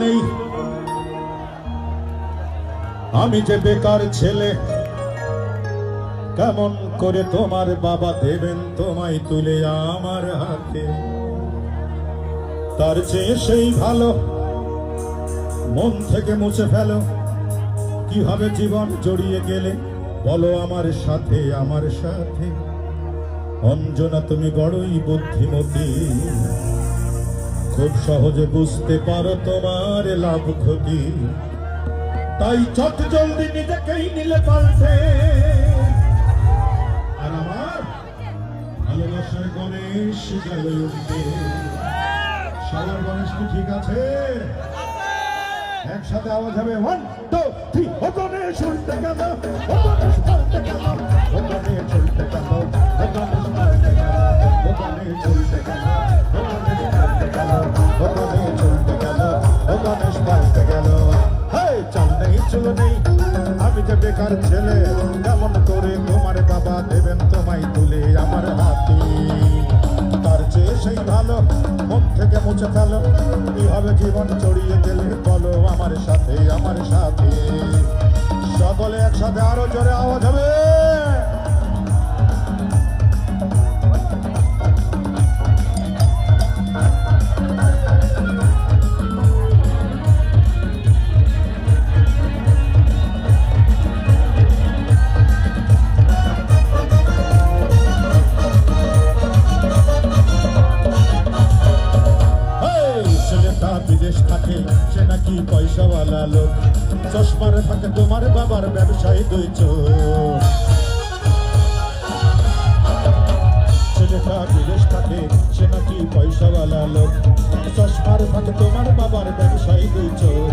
নেই, আমি যে বেকার ছেলে, কেমন করে তোমার বাবা দেবেন তোমায় তুলে আমার হাতে। তার চেয়ে সেই ভালো মন থেকে মুছে ফেলো। কি হবে জীবন জড়িয়ে গেলে, বলো আমার সাথে আমার সাথে। অঞ্জনা তুমি বড়ই বুদ্ধিমতী, খুব সহজে বুঝতে পারো তোমার লাভ ক্ষতি। তাই চট জলদি নিজেকেই নিলে পাল্টে। আর আমার ভালোবাসার গণেশ গেল উঠতে। সবার গণেশ কি ঠিক আছে? একসাথে আওয়াজ হবে 1 2 3। ও গণেশ উল্টে গেল, ও গণেশ পাল্টে গেল, ও গণেশ উল্টে গেল, ও গণেশ পাল্টে গেল, ও গণেশ উল্টে গেল, ও গণেশ পাল্টে গেল, ও গণেশ উল্টে গেল, ও গণেশ পাল্টে গেল। হেই চল নেই চল নেই, আমি যে বেকার ছেলে, কেমন করে তোমার বাবা দেবেন তোমায় তুলে আমার হাতে। তার চেয়ে সেই ভালো মন থেকে মুছে ফেলো। কি হবে জীবন জড়িয়ে গেলে, বলো আমার সাথে আমার সাথে। সকলে একসাথে আরো জোরে আওয়াজ হবে। বিদেশ থাকে সে নাকি পয়সাওয়ালা লোক, চশমার থাকে তোমার বাবার ব্যবসায়ী দুই চোখ। ছেলেটা বিদেশ থাকে সে নাকি পয়সাওয়ালা লোক, চশমার থাকে তোমার বাবার ব্যবসায়ী দুই চোখ।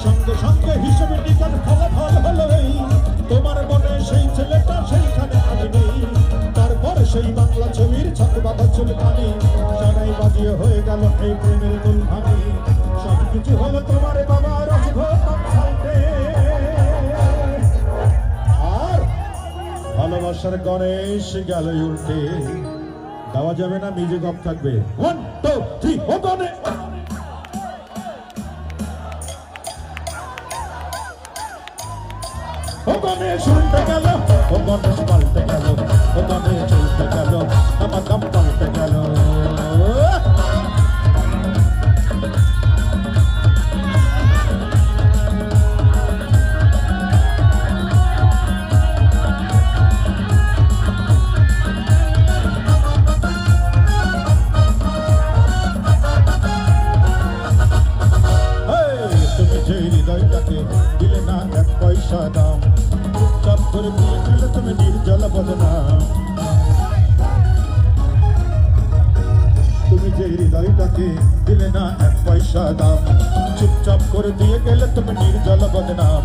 সঙ্গে সঙ্গে হিসেবে নিকাশ ফলাফল হলো এই, তোমার মনে সেই ছেলেটা সেইখানে আমি নেই। তারপর সেই বাংলা ছবির ছাপ বাঁধা চুলকানি, জানাই বাজিয়ে হয়ে গেল এই প্রেমের মূল ভাঙি। সবকিছু হলো তোমার বাবার আর ভালোবাসার গণেশ গেল উল্টে। দেওয়া যাবে না, মিউজিক অফ থাকবে। 1 2 3। ও গণেশ, ও গণেশ উল্টে গেল, ও গণেশ পাল্টে গেল, ও গণেশ উল্টে গেল, আমার দাম পাল্টে গেল। দিলে না 1 পয়সা দাম, চুপচাপ করে দিয়েছিলে তুমি নির্জল বদনাম। তুমি যে হৃদয়টাকে দিলে না 1 পয়সা দাম, চুপচাপ করে দিয়ে গেলে তুমি নির্জল বদনাম।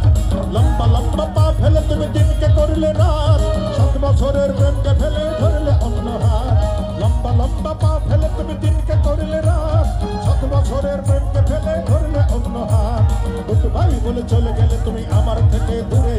লম্বা লম্বা পা ফেলে তুমি দিনকে করলে রাত, 7 বছরের প্রেমকে ফেলে ধরলে অন্য হাত। লম্বা লম্বা পা ফেলে তুমি দিনকে করলে রাত, 7 বছরের প্রেমকে ফেলে ধরলে অন্য হাত। ভাই বলে চলে গেলে তুমি আমার থেকে দূরে।